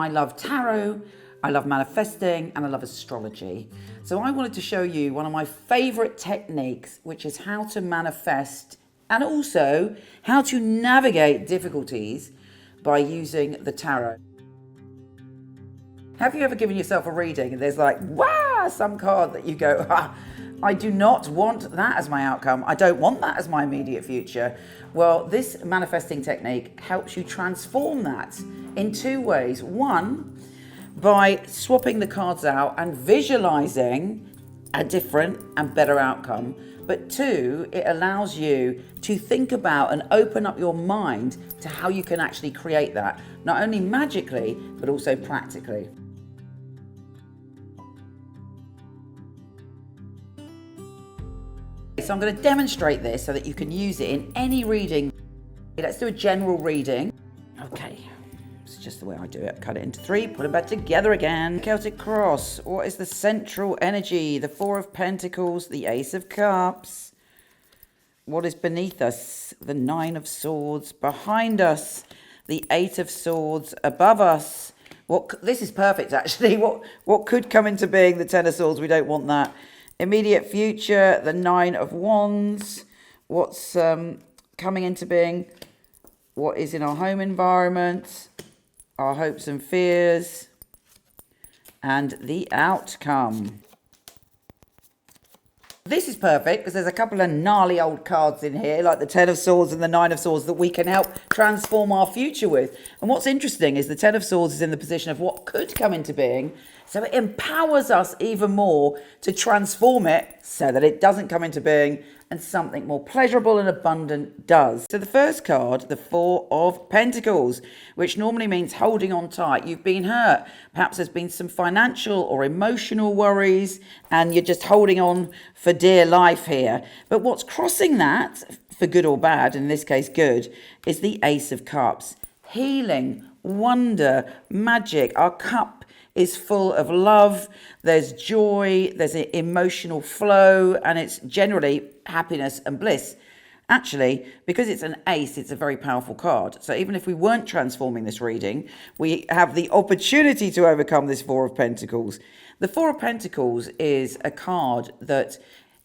I love tarot, I love manifesting, and I love astrology. So I wanted to show you one of my favorite techniques, which is how to manifest and also how to navigate difficulties by using the tarot. Have you ever given yourself a reading and there's like, wow, some card that you go, I do not want that as my outcome. I don't want that as my immediate future. Well, this manifesting technique helps you transform that in two ways. One, by swapping the cards out and visualizing a different and better outcome. But two, it allows you to think about and open up your mind to how you can actually create that, not only magically, but also practically. So I'm going to demonstrate this so that you can use it in any reading. Let's do a general reading. Okay, it's just the way I do it. Cut it into three, put them back together again. Celtic cross. What is the central energy? The Four of Pentacles, the Ace of Cups. What is beneath us? The Nine of Swords. Behind us, the Eight of Swords. Above us, this is perfect actually. What could come into being? The Ten of Swords. We don't want that. Immediate future, the Nine of Wands. What's coming into being? What is in our home environment? Our hopes and fears. And the outcome. This is perfect because there's a couple of gnarly old cards in here, like the Ten of Swords and the Nine of Swords, that we can help transform our future with. And what's interesting is the Ten of Swords is in the position of what could come into being. So it empowers us even more to transform it so that it doesn't come into being and something more pleasurable and abundant does. So the first card, the Four of Pentacles, which normally means holding on tight. You've been hurt. Perhaps there's been some financial or emotional worries and you're just holding on for dear life here. But what's crossing that, for good or bad, in this case good, is the Ace of Cups. Healing, wonder, magic. Our cup is full of love, there's joy, there's an emotional flow, and it's generally happiness and bliss. Actually, because it's an ace, it's a very powerful card. So even if we weren't transforming this reading, we have the opportunity to overcome this Four of Pentacles. The Four of Pentacles is a card that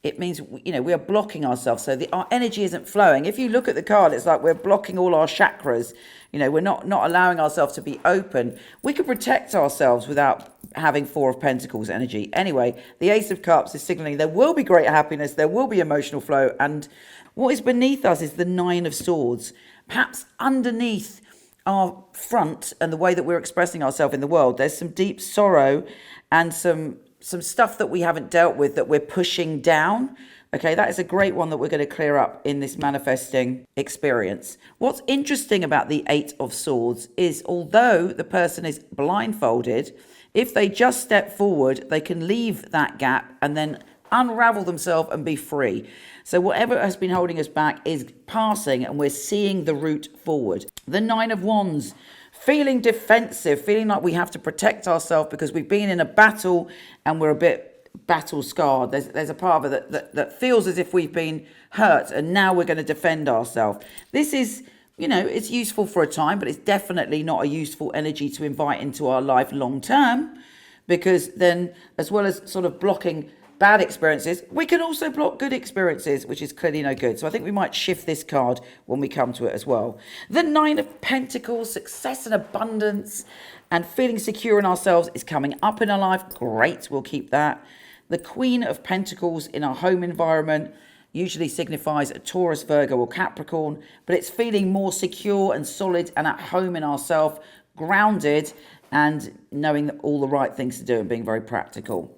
it means, we are blocking ourselves. So our energy isn't flowing. If you look at the card, it's like we're blocking all our chakras. We're not allowing ourselves to be open. We can protect ourselves without having Four of Pentacles energy. Anyway, the Ace of Cups is signaling there will be great happiness. There will be emotional flow. And what is beneath us is the Nine of Swords. Perhaps underneath our front and the way that we're expressing ourselves in the world, there's some deep sorrow and some stuff that we haven't dealt with that we're pushing down. Okay, that is a great one that we're going to clear up in this manifesting experience. What's interesting about the Eight of Swords is although the person is blindfolded, if they just step forward, they can leave that gap and then unravel themselves and be free. So whatever has been holding us back is passing and we're seeing the route forward. The Nine of Wands. Feeling defensive, feeling like we have to protect ourselves because we've been in a battle and we're a bit battle scarred. There's a part of it that feels as if we've been hurt and now we're going to defend ourselves. This is, it's useful for a time, but it's definitely not a useful energy to invite into our life long term, because then as well as sort of blocking bad experiences, we can also block good experiences, which is clearly no good. So I think we might shift this card when we come to it as well. The Nine of Pentacles, success and abundance and feeling secure in ourselves is coming up in our life. Great, we'll keep that. The Queen of Pentacles in our home environment usually signifies a Taurus, Virgo or Capricorn, but it's feeling more secure and solid and at home in ourselves, grounded and knowing that all the right things to do and being very practical.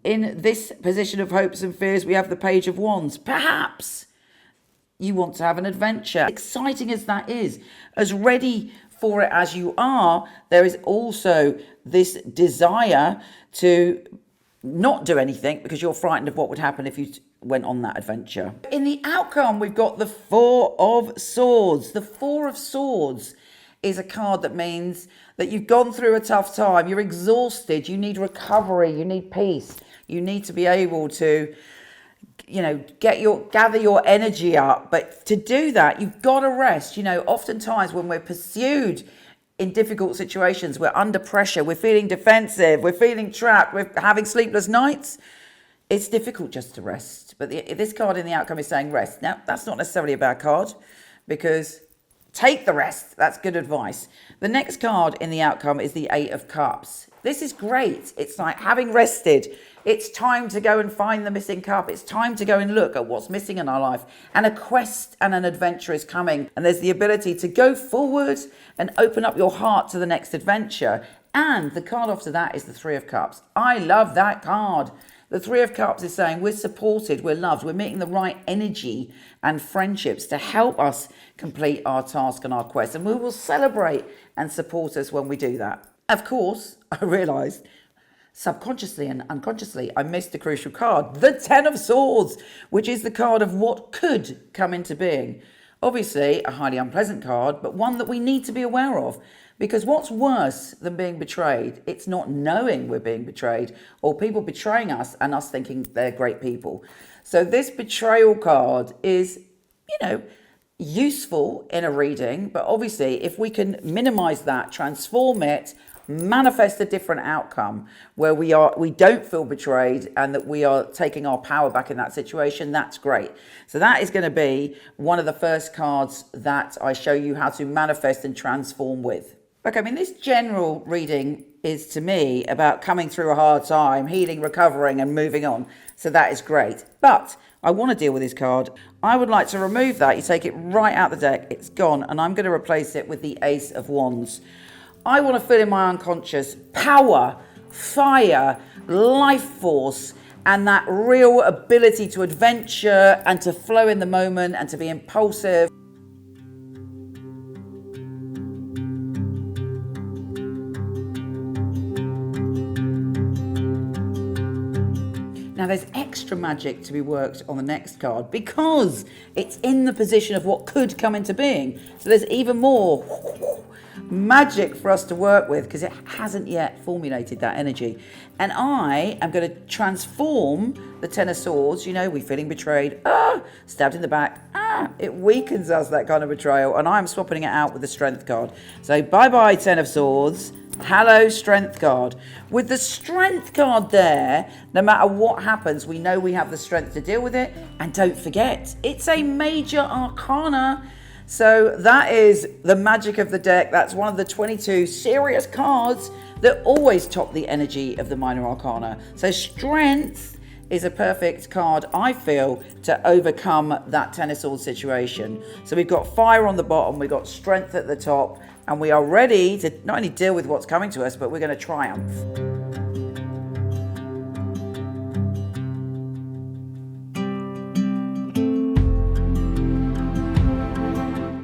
In this position of hopes and fears, we have the Page of Wands. Perhaps you want to have an adventure. Exciting as that is, as ready for it as you are, there is also this desire to not do anything because you're frightened of what would happen if you went on that adventure. In the outcome, we've got the Four of Swords. The Four of Swords is a card that means that you've gone through a tough time, you're exhausted, you need recovery, you need peace. You need to be able to, gather your energy up. But to do that, you've got to rest. Oftentimes when we're pursued in difficult situations, we're under pressure, we're feeling defensive, we're feeling trapped, we're having sleepless nights, it's difficult just to rest. But this card in the outcome is saying rest. Now, that's not necessarily a bad card, because take the rest. That's good advice. The next card in the outcome is the Eight of Cups. This is great. It's like, having rested, it's time to go and find the missing cup. It's time to go and look at what's missing in our life. And a quest and an adventure is coming. And there's the ability to go forward and open up your heart to the next adventure. And the card after that is the Three of Cups. I love that card. The Three of Cups is saying we're supported, we're loved, we're meeting the right energy and friendships to help us complete our task and our quest. And we will celebrate and support us when we do that. Of course, I realised subconsciously and unconsciously I missed a crucial card, the Ten of Swords, which is the card of what could come into being. Obviously, a highly unpleasant card, but one that we need to be aware of. Because what's worse than being betrayed? It's not knowing we're being betrayed, or people betraying us and us thinking they're great people. So this betrayal card is, useful in a reading, but obviously if we can minimize that, transform it, manifest a different outcome where we don't feel betrayed and that we are taking our power back in that situation, that's great. So that is going to be one of the first cards that I show you how to manifest and transform with. Okay, this general reading is, to me, about coming through a hard time, healing, recovering, and moving on. So that is great. But I want to deal with this card. I would like to remove that. You take it right out the deck. It's gone. And I'm going to replace it with the Ace of Wands. I want to fill in my unconscious power, fire, life force, and that real ability to adventure and to flow in the moment and to be impulsive. Now, there's extra magic to be worked on the next card because it's in the position of what could come into being. So there's even more magic for us to work with because it hasn't yet formulated that energy. And I am going to transform the Ten of Swords. We're feeling betrayed. Stabbed in the back. It weakens us, that kind of betrayal. And I'm swapping it out with the Strength card. So bye-bye, Ten of Swords. Hello, Strength card. With the Strength card there, no matter what happens, we know we have the strength to deal with it. And don't forget, it's a major arcana. So that is the magic of the deck. That's one of the 22 serious cards that always top the energy of the minor arcana. So Strength is a perfect card, I feel, to overcome that Ten of Swords situation. So we've got fire on the bottom, we've got strength at the top, and we are ready to not only deal with what's coming to us, but we're going to triumph.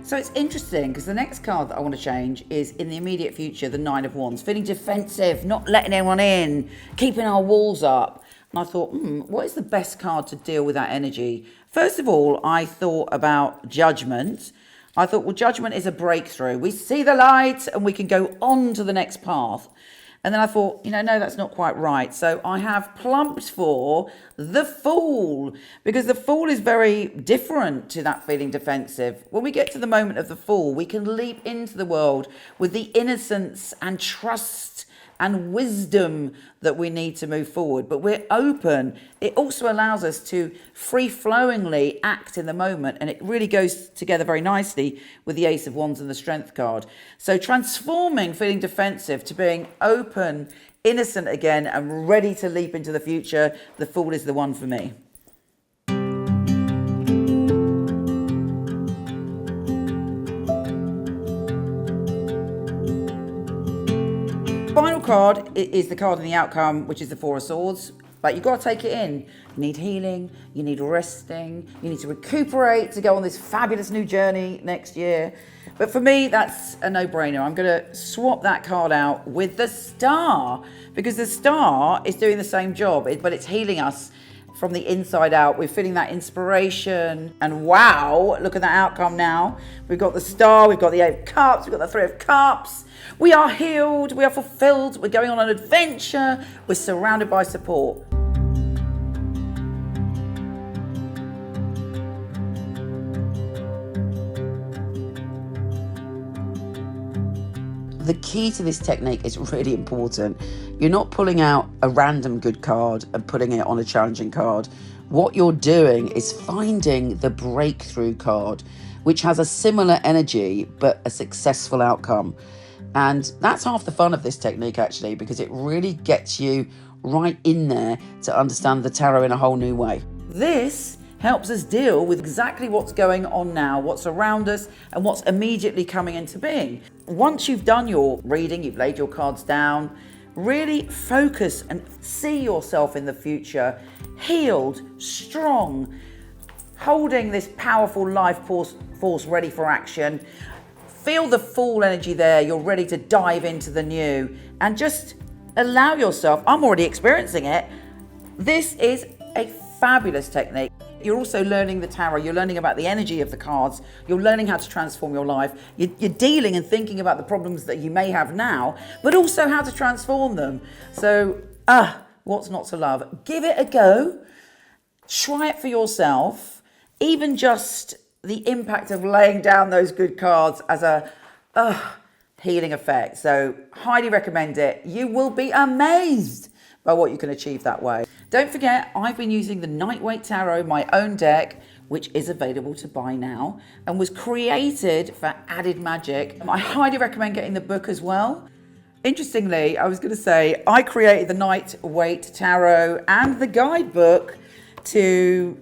So it's interesting because the next card that I want to change is in the immediate future, the Nine of Wands. Feeling defensive, not letting anyone in, keeping our walls up. And I thought, what is the best card to deal with that energy? First of all, I thought about Judgment. I thought, well, Judgment is a breakthrough. We see the light and we can go on to the next path. And then I thought, no, that's not quite right. So I have plumped for the Fool, because the Fool is very different to that feeling defensive. When we get to the moment of the Fool, we can leap into the world with the innocence and trust and wisdom that we need to move forward. But we're open. It also allows us to free-flowingly act in the moment, and it really goes together very nicely with the Ace of Wands and the Strength card. So transforming feeling defensive to being open, innocent again, and ready to leap into the future, the Fool is the one for me. Final card is the card in the outcome, which is the Four of Swords. But you've got to take it in. You need healing, you need resting, you need to recuperate to go on this fabulous new journey next year. But for me, that's a no-brainer. I'm going to swap that card out with the Star, because the Star is doing the same job, but it's healing us from the inside out. We're feeling that inspiration, and wow, look at that outcome now. We've got the Star, we've got the Eight of Cups, we've got the Three of Cups. We are healed, we are fulfilled, we're going on an adventure, we're surrounded by support. the key to this technique is really important. You're not pulling out a random good card and putting it on a challenging card. What you're doing is finding the breakthrough card, which has a similar energy but a successful outcome. And that's half the fun of this technique, actually, because it really gets you right in there to understand the tarot in a whole new way. This helps us deal with exactly what's going on now, what's around us, and what's immediately coming into being. Once you've done your reading, you've laid your cards down, really focus and see yourself in the future, healed, strong, holding this powerful life force ready for action. Feel the full energy there. You're ready to dive into the new and just allow yourself. I'm already experiencing it. This is a fabulous technique. You're also learning the tarot. You're learning about the energy of the cards. You're learning how to transform your life. You're dealing and thinking about the problems that you may have now, but also how to transform them. So, what's not to love? Give it a go. Try it for yourself. Even just the impact of laying down those good cards as a healing effect. So, highly recommend it. You will be amazed by what you can achieve that way. Don't forget, I've been using the Knight-Waite Tarot, my own deck, which is available to buy now and was created for added magic. I highly recommend getting the book as well. Interestingly, I was going to say, I created the Knight-Waite Tarot and the guidebook to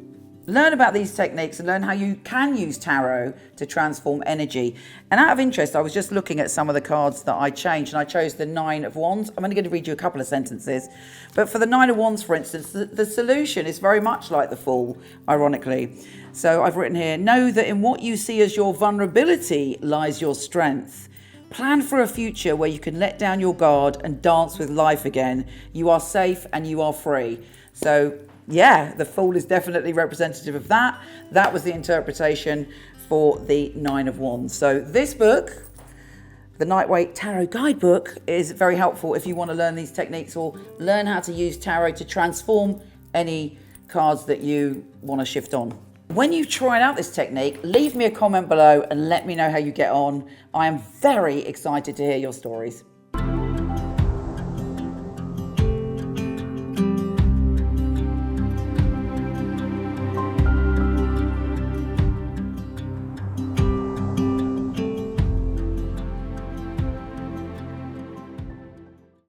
learn about these techniques and learn how you can use tarot to transform energy. And out of interest, I was just looking at some of the cards that I changed, and I chose the 9 of Wands. I'm only going to read you a couple of sentences. But for the 9 of Wands, for instance, the solution is very much like the Fool, ironically. So I've written here, know that in what you see as your vulnerability lies your strength. Plan for a future where you can let down your guard and dance with life again. You are safe and you are free. So yeah, the Fool is definitely representative of that. That was the interpretation for the 9 of Wands. So this book, the Knight-Waite Tarot Guidebook, is very helpful if you want to learn these techniques or learn how to use tarot to transform any cards that you want to shift on. When you've tried out this technique, leave me a comment below and let me know how you get on. I am very excited to hear your stories.